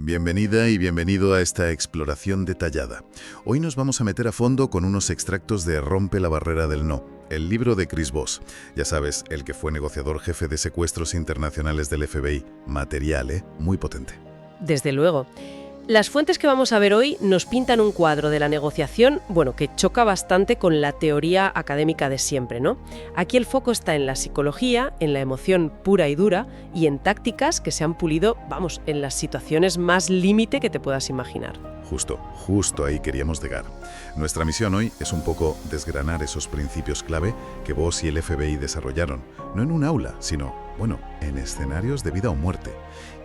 Bienvenida y bienvenido a esta exploración detallada. Hoy nos vamos a meter a fondo con unos extractos de Rompe la barrera del no, el libro de Chris Voss. Ya sabes, el que fue negociador jefe de secuestros internacionales del FBI. Material, muy potente. Desde luego. Las fuentes que vamos a ver hoy nos pintan un cuadro de la negociación, que choca bastante con la teoría académica de siempre, ¿no? Aquí el foco está en la psicología, en la emoción pura y dura y en tácticas que se han pulido, en las situaciones más límite que te puedas imaginar. Justo ahí queríamos llegar. Nuestra misión hoy es un poco desgranar esos principios clave que Voss y el FBI desarrollaron, no en un aula, sino, en escenarios de vida o muerte.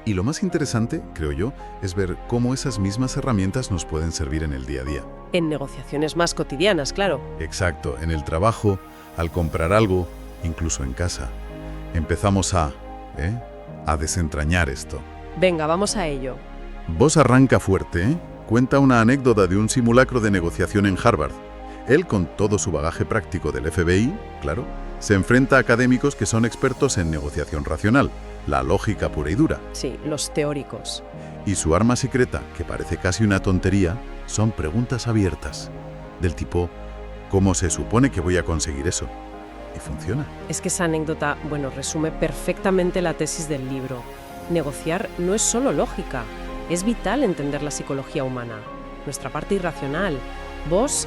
Y lo más interesante, creo yo, es ver cómo esas mismas herramientas nos pueden servir en el día a día. En negociaciones más cotidianas, claro. Exacto, en el trabajo, al comprar algo, incluso en casa. Empezamos a desentrañar esto. Venga, vamos a ello. Voss arranca fuerte, Cuenta una anécdota de un simulacro de negociación en Harvard. Él, con todo su bagaje práctico del FBI, claro, se enfrenta a académicos que son expertos en negociación racional, la lógica pura y dura. Sí, los teóricos. Y su arma secreta, que parece casi una tontería, son preguntas abiertas, del tipo, ¿cómo se supone que voy a conseguir eso? Y funciona. Es que esa anécdota, resume perfectamente la tesis del libro. Negociar no es solo lógica, es vital entender la psicología humana, nuestra parte irracional. Voss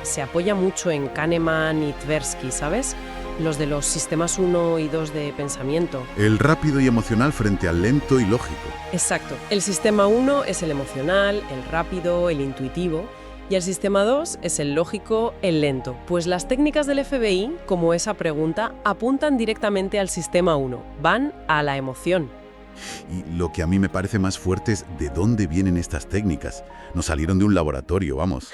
se apoya mucho en Kahneman y Tversky, ¿sabes? Los de los sistemas 1 y 2 de pensamiento. El rápido y emocional frente al lento y lógico. Exacto. El sistema 1 es el emocional, el rápido, el intuitivo. Y el sistema 2 es el lógico, el lento. Pues las técnicas del FBI, como esa pregunta, apuntan directamente al sistema 1. Van a la emoción. Y lo que a mí me parece más fuerte es de dónde vienen estas técnicas. No salieron de un laboratorio, vamos.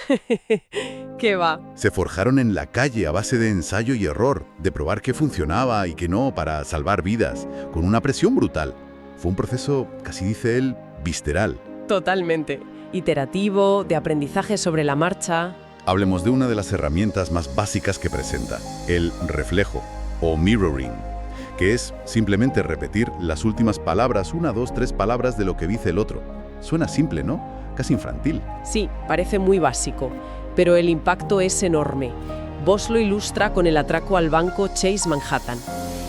¿Qué va? Se forjaron en la calle a base de ensayo y error, de probar qué funcionaba y qué no para salvar vidas, con una presión brutal. Fue un proceso, casi dice él, visceral. Totalmente. Iterativo, de aprendizaje sobre la marcha. Hablemos de una de las herramientas más básicas que presenta, el reflejo, o mirroring, que es simplemente repetir las últimas palabras, 1, 2, 3 palabras de lo que dice el otro. Suena simple, ¿no? Casi infantil. Sí, parece muy básico, pero el impacto es enorme. Voss lo ilustra con el atraco al banco Chase Manhattan.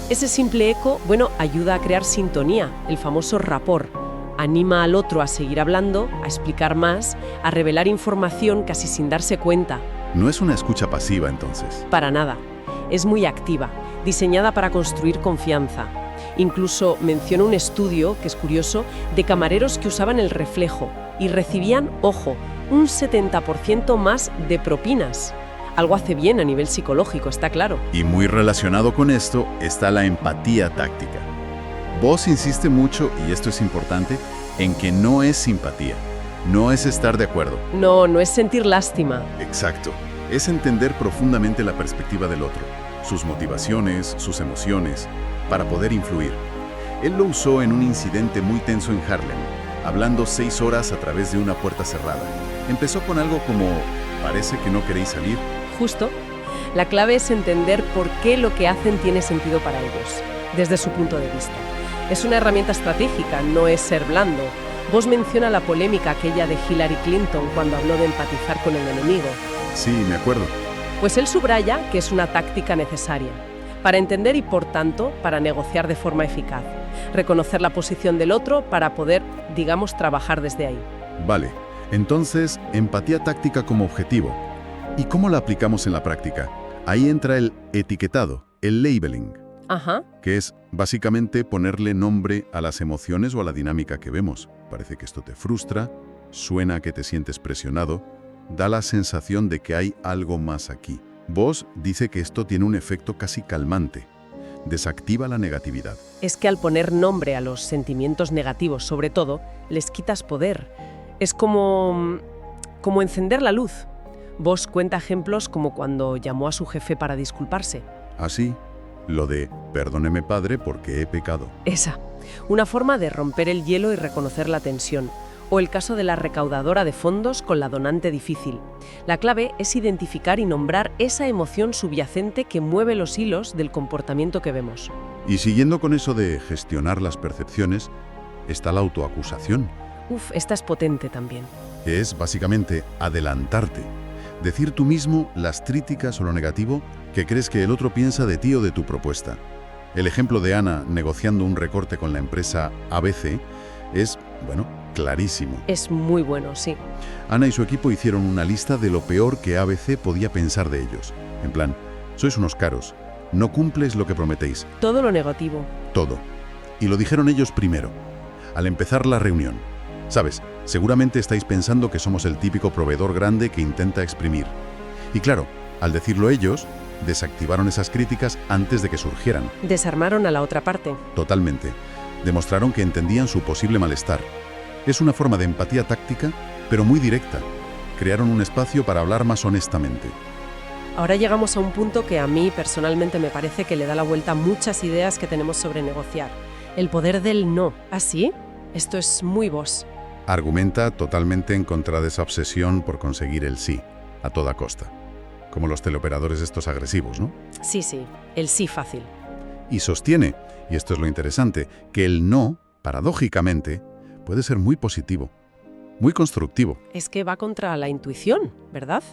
Ese simple eco, ayuda a crear sintonía, el famoso rapport. Anima al otro a seguir hablando, a explicar más, a revelar información casi sin darse cuenta. No es una escucha pasiva, entonces. Para nada. Es muy activa, diseñada para construir confianza. Incluso menciona un estudio, que es curioso, de camareros que usaban el reflejo y recibían, un 70% más de propinas. Algo hace bien a nivel psicológico, está claro. Y muy relacionado con esto está la empatía táctica. Voss insiste mucho, y esto es importante, en que no es simpatía, no es estar de acuerdo. No es sentir lástima. Exacto. Es entender profundamente la perspectiva del otro, sus motivaciones, sus emociones, para poder influir. Él lo usó en un incidente muy tenso en Harlem, hablando 6 horas a través de una puerta cerrada. Empezó con algo como, parece que no queréis salir. Justo. La clave es entender por qué lo que hacen tiene sentido para ellos, desde su punto de vista. Es una herramienta estratégica, no es ser blando. Voss menciona la polémica aquella de Hillary Clinton cuando habló de empatizar con el enemigo. Sí, me acuerdo. Pues él subraya que es una táctica necesaria para entender y, por tanto, para negociar de forma eficaz. Reconocer la posición del otro para poder, trabajar desde ahí. Vale, entonces, empatía táctica como objetivo. ¿Y cómo la aplicamos en la práctica? Ahí entra el etiquetado, el labeling. Ajá. Que es básicamente ponerle nombre a las emociones o a la dinámica que vemos. Parece que esto te frustra, suena a que te sientes presionado, da la sensación de que hay algo más aquí. Voss dice que esto tiene un efecto casi calmante. Desactiva la negatividad. Es que al poner nombre a los sentimientos negativos, sobre todo, les quitas poder. Es como encender la luz. Voss cuenta ejemplos como cuando llamó a su jefe para disculparse. Así, lo de perdóneme padre porque he pecado. Esa, una forma de romper el hielo y reconocer la tensión. O el caso de la recaudadora de fondos con la donante difícil. La clave es identificar y nombrar esa emoción subyacente que mueve los hilos del comportamiento que vemos. Y siguiendo con eso de gestionar las percepciones, está la autoacusación. Uf, esta es potente también. Que es básicamente adelantarte. Decir tú mismo las críticas o lo negativo que crees que el otro piensa de ti o de tu propuesta. El ejemplo de Ana negociando un recorte con la empresa ABC es, clarísimo. Es muy bueno, sí. Ana y su equipo hicieron una lista de lo peor que ABC podía pensar de ellos. En plan, sois unos caros, no cumples lo que prometéis. Todo lo negativo. Todo. Y lo dijeron ellos primero, al empezar la reunión. ¿Sabes? Seguramente estáis pensando que somos el típico proveedor grande que intenta exprimir. Y claro, al decirlo ellos, desactivaron esas críticas antes de que surgieran. Desarmaron a la otra parte. Totalmente. Demostraron que entendían su posible malestar. Es una forma de empatía táctica, pero muy directa. Crearon un espacio para hablar más honestamente. Ahora llegamos a un punto que a mí personalmente me parece que le da la vuelta a muchas ideas que tenemos sobre negociar. El poder del no. ¿Ah, sí? Esto es muy vos. Argumenta totalmente en contra de esa obsesión por conseguir el sí, a toda costa. Como los teleoperadores estos agresivos, ¿no? Sí, el sí fácil. Y sostiene, y esto es lo interesante, que el no, paradójicamente, puede ser muy positivo, muy constructivo. Es que va contra la intuición, ¿verdad?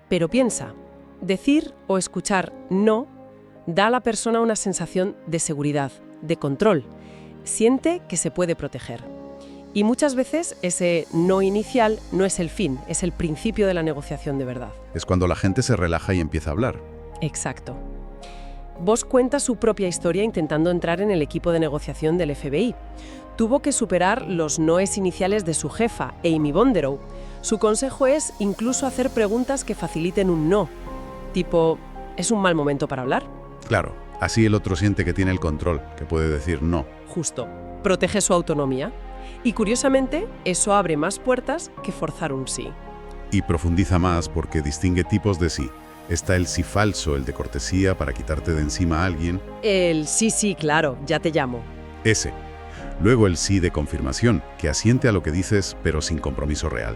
Pero piensa, decir o escuchar no da a la persona una sensación de seguridad, de control. Siente que se puede proteger. Y muchas veces ese no inicial no es el fin, es el principio de la negociación de verdad. Es cuando la gente se relaja y empieza a hablar. Exacto. Voss cuenta su propia historia intentando entrar en el equipo de negociación del FBI. Tuvo que superar los noes iniciales de su jefa, Amy Bonderow. Su consejo es incluso hacer preguntas que faciliten un no. Tipo, ¿es un mal momento para hablar? Claro, así el otro siente que tiene el control, que puede decir no. Justo. Protege su autonomía. Y curiosamente, eso abre más puertas que forzar un sí. Y profundiza más porque distingue tipos de sí. Está el sí falso, el de cortesía para quitarte de encima a alguien. El sí, claro, ya te llamo. Ese. Luego el sí de confirmación, que asiente a lo que dices pero sin compromiso real.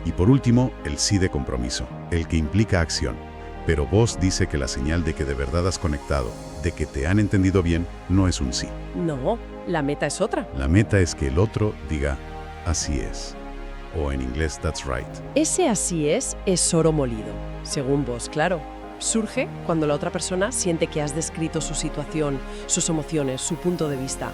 Y por último, el sí de compromiso, el que implica acción. Pero Voss dice que la señal de que de verdad has conectado, de que te han entendido bien, no es un sí. No, la meta es otra. La meta es que el otro diga, así es. O en inglés, that's right. Ese así es oro molido, según Voss, claro. Surge cuando la otra persona siente que has descrito su situación, sus emociones, su punto de vista.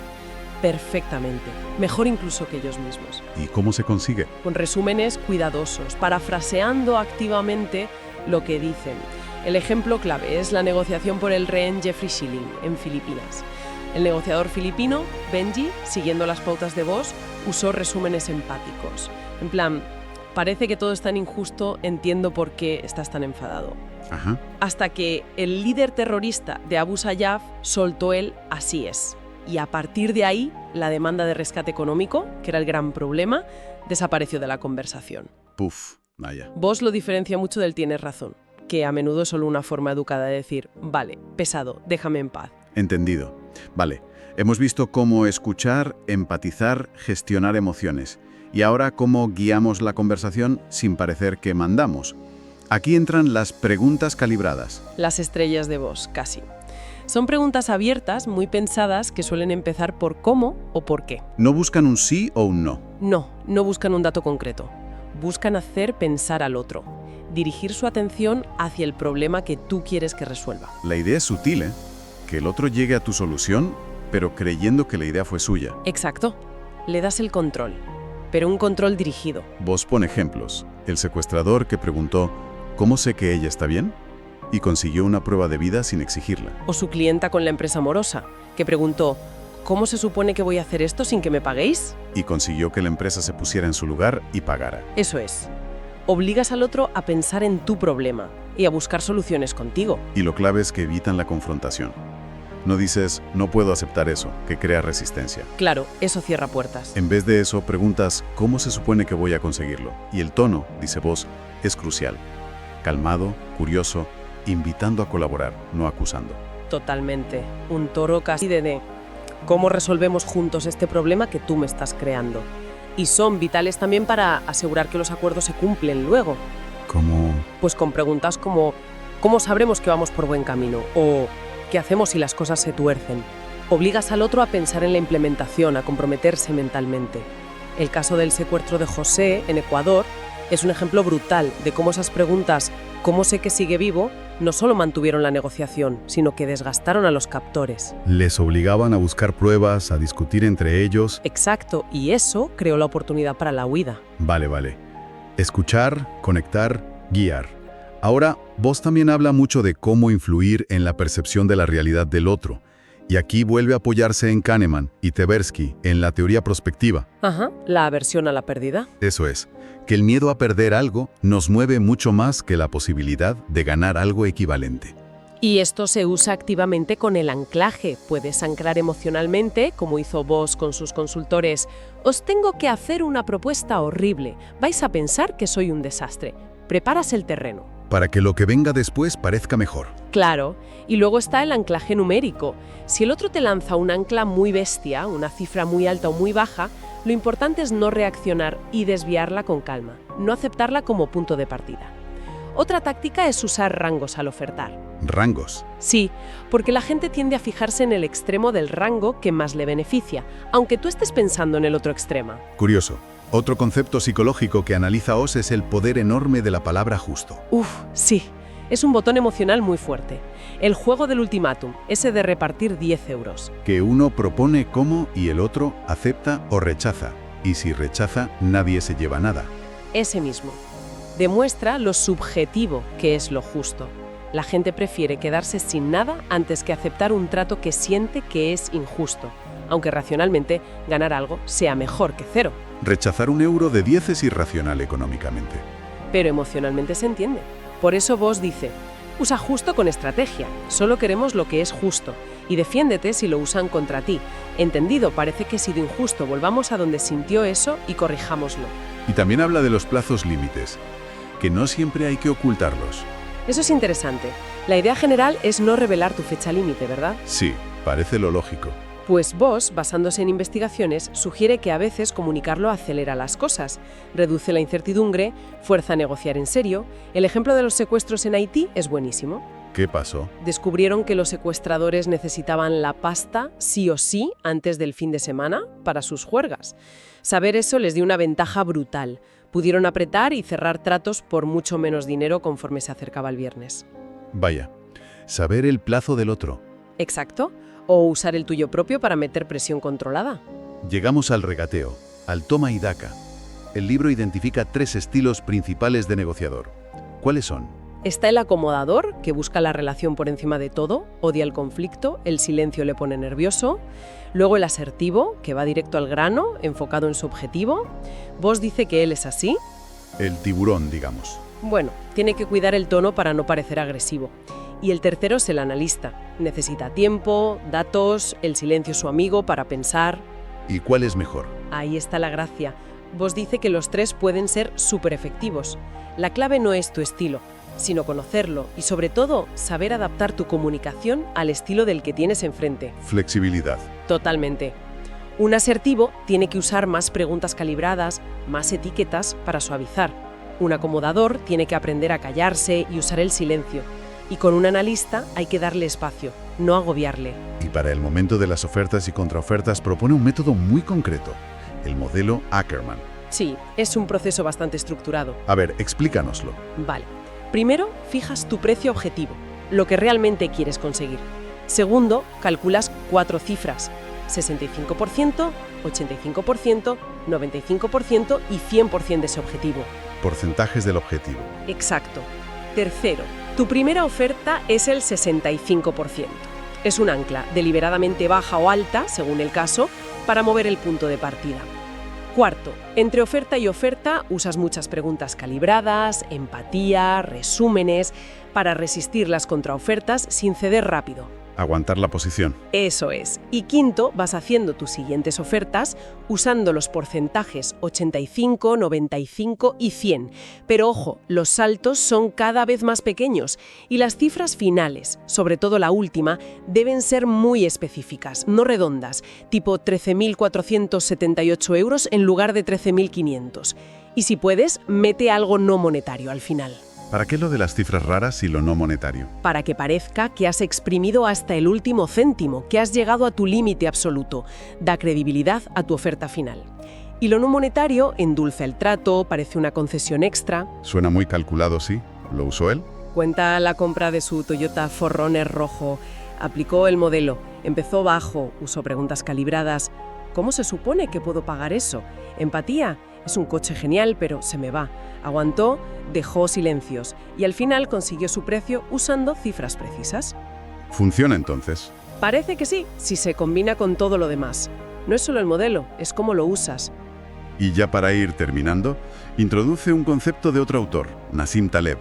Perfectamente, mejor incluso que ellos mismos. ¿Y cómo se consigue? Con resúmenes cuidadosos, parafraseando activamente lo que dicen. El ejemplo clave es la negociación por el rehén Jeffrey Schilling en Filipinas. El negociador filipino, Benji, siguiendo las pautas de Voss, usó resúmenes empáticos. En plan, parece que todo es tan injusto, entiendo por qué estás tan enfadado. Ajá. Hasta que el líder terrorista de Abu Sayyaf soltó el así es. Y a partir de ahí, la demanda de rescate económico, que era el gran problema, desapareció de la conversación. Puf, vaya. Voss lo diferencia mucho del tienes razón, que a menudo es solo una forma educada de decir, vale, pesado, déjame en paz. Entendido. Vale, hemos visto cómo escuchar, empatizar, gestionar emociones. Y ahora cómo guiamos la conversación sin parecer que mandamos. Aquí entran las preguntas calibradas. Las estrellas de Voss, casi. Son preguntas abiertas, muy pensadas, que suelen empezar por cómo o por qué. No buscan un sí o un no. No buscan un dato concreto. Buscan hacer pensar al otro, dirigir su atención hacia el problema que tú quieres que resuelva. La idea es sutil, ¿eh? Que el otro llegue a tu solución, pero creyendo que la idea fue suya. Exacto. Le das el control, pero un control dirigido. Voss pone ejemplos. El secuestrador que preguntó, ¿cómo sé que ella está bien? Y consiguió una prueba de vida sin exigirla. O su clienta con la empresa morosa, que preguntó, ¿cómo se supone que voy a hacer esto sin que me paguéis? Y consiguió que la empresa se pusiera en su lugar y pagara. Eso es. Obligas al otro a pensar en tu problema y a buscar soluciones contigo. Y lo clave es que evitan la confrontación. No dices, no puedo aceptar eso, que crea resistencia. Claro, eso cierra puertas. En vez de eso, preguntas, ¿cómo se supone que voy a conseguirlo? Y el tono, dice Voss, es crucial. Calmado, curioso, invitando a colaborar, no acusando. Totalmente. Un toro casi de ¿cómo resolvemos juntos este problema que tú me estás creando? Y son vitales también para asegurar que los acuerdos se cumplen luego. ¿Cómo? Pues con preguntas como ¿cómo sabremos que vamos por buen camino? O ¿qué hacemos si las cosas se tuercen? Obligas al otro a pensar en la implementación, a comprometerse mentalmente. El caso del secuestro de José en Ecuador es un ejemplo brutal de cómo esas preguntas «¿Cómo sé que sigue vivo?», no solo mantuvieron la negociación, sino que desgastaron a los captores. Les obligaban a buscar pruebas, a discutir entre ellos. Exacto, y eso creó la oportunidad para la huida. Vale. Escuchar, conectar, guiar. Ahora, Voss también habla mucho de cómo influir en la percepción de la realidad del otro. Y aquí vuelve a apoyarse en Kahneman y Tversky, en la teoría prospectiva. Ajá, la aversión a la pérdida. Eso es, que el miedo a perder algo nos mueve mucho más que la posibilidad de ganar algo equivalente. Y esto se usa activamente con el anclaje. Puedes anclar emocionalmente, como hizo Voss con sus consultores. Os tengo que hacer una propuesta horrible. Vais a pensar que soy un desastre. Preparas el terreno. Para que lo que venga después parezca mejor. Claro, y luego está el anclaje numérico. Si el otro te lanza un ancla muy bestia, una cifra muy alta o muy baja, lo importante es no reaccionar y desviarla con calma, no aceptarla como punto de partida. Otra táctica es usar rangos al ofertar. ¿Rangos? Sí, porque la gente tiende a fijarse en el extremo del rango que más le beneficia, aunque tú estés pensando en el otro extremo. Curioso. Otro concepto psicológico que analiza Oz es el poder enorme de la palabra justo. Sí. Es un botón emocional muy fuerte. El juego del ultimátum, ese de repartir 10 euros. Que uno propone cómo y el otro acepta o rechaza. Y si rechaza, nadie se lleva nada. Ese mismo. Demuestra lo subjetivo que es lo justo. La gente prefiere quedarse sin nada antes que aceptar un trato que siente que es injusto, aunque racionalmente ganar algo sea mejor que cero. Rechazar un euro de 10 es irracional económicamente. Pero emocionalmente se entiende. Por eso Voss dice, usa justo con estrategia, solo queremos lo que es justo, y defiéndete si lo usan contra ti. Entendido, parece que he sido injusto, volvamos a donde sintió eso y corrijámoslo. Y también habla de los plazos límites, que no siempre hay que ocultarlos. Eso es interesante. La idea general es no revelar tu fecha límite, ¿verdad? Sí, parece lo lógico. Pues Voss, basándose en investigaciones, sugiere que a veces comunicarlo acelera las cosas, reduce la incertidumbre, fuerza a negociar en serio. El ejemplo de los secuestros en Haití es buenísimo. ¿Qué pasó? Descubrieron que los secuestradores necesitaban la pasta sí o sí antes del fin de semana para sus juergas. Saber eso les dio una ventaja brutal. Pudieron apretar y cerrar tratos por mucho menos dinero conforme se acercaba el viernes. Vaya, saber el plazo del otro. Exacto. O usar el tuyo propio para meter presión controlada. Llegamos al regateo, al toma y daca. El libro identifica 3 estilos principales de negociador. ¿Cuáles son? Está el acomodador, que busca la relación por encima de todo, odia el conflicto, el silencio le pone nervioso. Luego el asertivo, que va directo al grano, enfocado en su objetivo. Voss dice que él es así. El tiburón, digamos. Bueno, tiene que cuidar el tono para no parecer agresivo. Y el tercero es el analista. Necesita tiempo, datos, el silencio su amigo para pensar. ¿Y cuál es mejor? Ahí está la gracia. Voss dice que los 3 pueden ser súper efectivos. La clave no es tu estilo, sino conocerlo y, sobre todo, saber adaptar tu comunicación al estilo del que tienes enfrente. Flexibilidad. Totalmente. Un asertivo tiene que usar más preguntas calibradas, más etiquetas para suavizar. Un acomodador tiene que aprender a callarse y usar el silencio. Y con un analista hay que darle espacio, no agobiarle. Y para el momento de las ofertas y contraofertas propone un método muy concreto, el modelo Ackerman. Sí, es un proceso bastante estructurado. A ver, explícanoslo. Vale. Primero, fijas tu precio objetivo, lo que realmente quieres conseguir. Segundo, calculas 4 cifras, 65%, 85%, 95% y 100% de ese objetivo. Porcentajes del objetivo. Exacto. Tercero, tu primera oferta es el 65%. Es un ancla deliberadamente baja o alta, según el caso, para mover el punto de partida. Cuarto, entre oferta y oferta usas muchas preguntas calibradas, empatía, resúmenes, para resistir las contraofertas sin ceder rápido. Aguantar la posición. Eso es. Y quinto, vas haciendo tus siguientes ofertas usando los porcentajes 85, 95 y 100. Pero ojo, los saltos son cada vez más pequeños y las cifras finales, sobre todo la última, deben ser muy específicas, no redondas, tipo 13.478 euros en lugar de 13.500. Y si puedes, mete algo no monetario al final. ¿Para qué lo de las cifras raras y lo no monetario? Para que parezca que has exprimido hasta el último céntimo, que has llegado a tu límite absoluto. Da credibilidad a tu oferta final. Y lo no monetario endulza el trato, parece una concesión extra. Suena muy calculado, sí. ¿Lo usó él? Cuenta la compra de su Toyota 4Runner rojo. Aplicó el modelo, empezó bajo, usó preguntas calibradas. ¿Cómo se supone que puedo pagar eso? Empatía. Es un coche genial, pero se me va. Aguantó, dejó silencios y al final consiguió su precio usando cifras precisas. ¿Funciona entonces? Parece que sí, si se combina con todo lo demás. No es solo el modelo, es cómo lo usas. Y ya para ir terminando, introduce un concepto de otro autor, Nassim Taleb.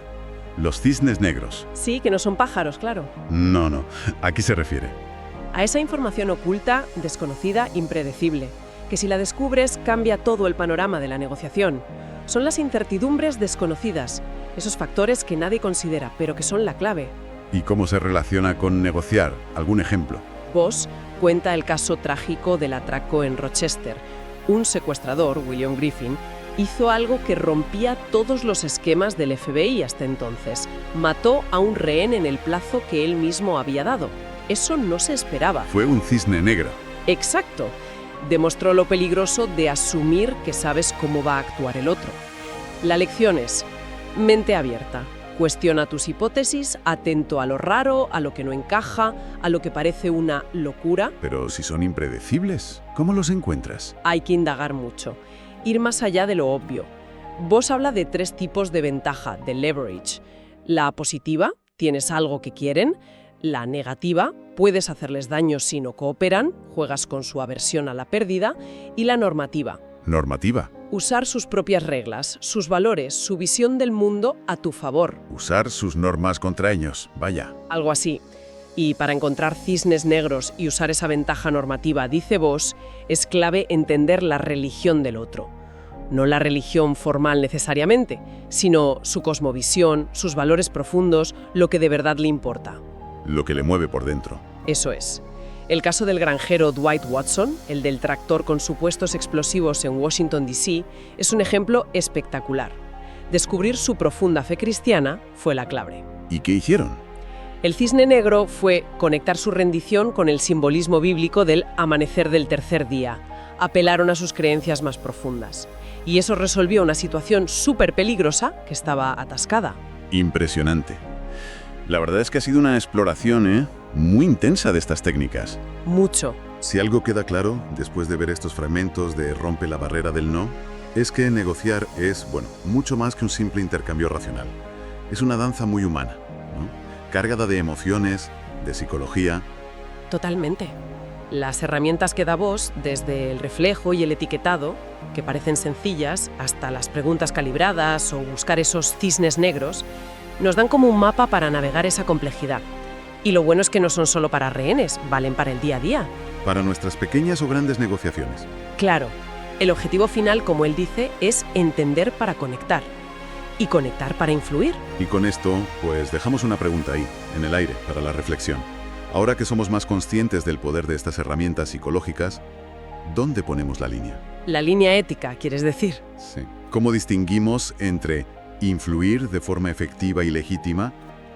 Los cisnes negros. Sí, que no son pájaros, claro. No. ¿A qué se refiere? A esa información oculta, desconocida, impredecible, que si la descubres cambia todo el panorama de la negociación. Son las incertidumbres desconocidas, esos factores que nadie considera, pero que son la clave. ¿Y cómo se relaciona con negociar? ¿Algún ejemplo? Voss cuenta el caso trágico del atraco en Rochester. Un secuestrador, William Griffin, hizo algo que rompía todos los esquemas del FBI hasta entonces. Mató a un rehén en el plazo que él mismo había dado. Eso no se esperaba. Fue un cisne negro. Exacto. Demostró lo peligroso de asumir que sabes cómo va a actuar el otro. La lección es: mente abierta. Cuestiona tus hipótesis, atento a lo raro, a lo que no encaja, a lo que parece una locura. Pero si son impredecibles, ¿cómo los encuentras? Hay que indagar mucho, ir más allá de lo obvio. Voss habla de 3 tipos de ventaja, de leverage. La positiva, tienes algo que quieren. La negativa, puedes hacerles daño si no cooperan, juegas con su aversión a la pérdida. Y la normativa. Normativa. Usar sus propias reglas, sus valores, su visión del mundo a tu favor. Usar sus normas contra ellos, vaya. Algo así. Y para encontrar cisnes negros y usar esa ventaja normativa, dice Voss, es clave entender la religión del otro. No la religión formal necesariamente, sino su cosmovisión, sus valores profundos, lo que de verdad le importa. Lo que le mueve por dentro. Eso es. El caso del granjero Dwight Watson, el del tractor con supuestos explosivos en Washington, D.C., es un ejemplo espectacular. Descubrir su profunda fe cristiana fue la clave. ¿Y qué hicieron? El cisne negro fue conectar su rendición con el simbolismo bíblico del amanecer del tercer día. Apelaron a sus creencias más profundas. Y eso resolvió una situación súper peligrosa que estaba atascada. Impresionante. La verdad es que ha sido una exploración, muy intensa de estas técnicas. Mucho. Si algo queda claro, después de ver estos fragmentos de Rompe la barrera del no, es que negociar es, mucho más que un simple intercambio racional. Es una danza muy humana, ¿no? Cargada de emociones, de psicología. Totalmente. Las herramientas que da Voss, desde el reflejo y el etiquetado, que parecen sencillas, hasta las preguntas calibradas o buscar esos cisnes negros, nos dan como un mapa para navegar esa complejidad. Y lo bueno es que no son solo para rehenes, valen para el día a día. Para nuestras pequeñas o grandes negociaciones. Claro, el objetivo final, como él dice, es entender para conectar. Y conectar para influir. Y con esto, pues dejamos una pregunta ahí, en el aire, para la reflexión. Ahora que somos más conscientes del poder de estas herramientas psicológicas, ¿dónde ponemos la línea? La línea ética, ¿quieres decir? Sí. ¿Cómo distinguimos entre influir de forma efectiva y legítima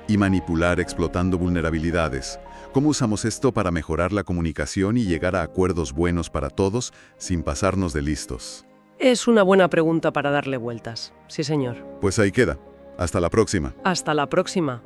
y manipular explotando vulnerabilidades? ¿Cómo usamos esto para mejorar la comunicación y llegar a acuerdos buenos para todos sin pasarnos de listos? Es una buena pregunta para darle vueltas. Sí, señor. Pues ahí queda. Hasta la próxima. Hasta la próxima.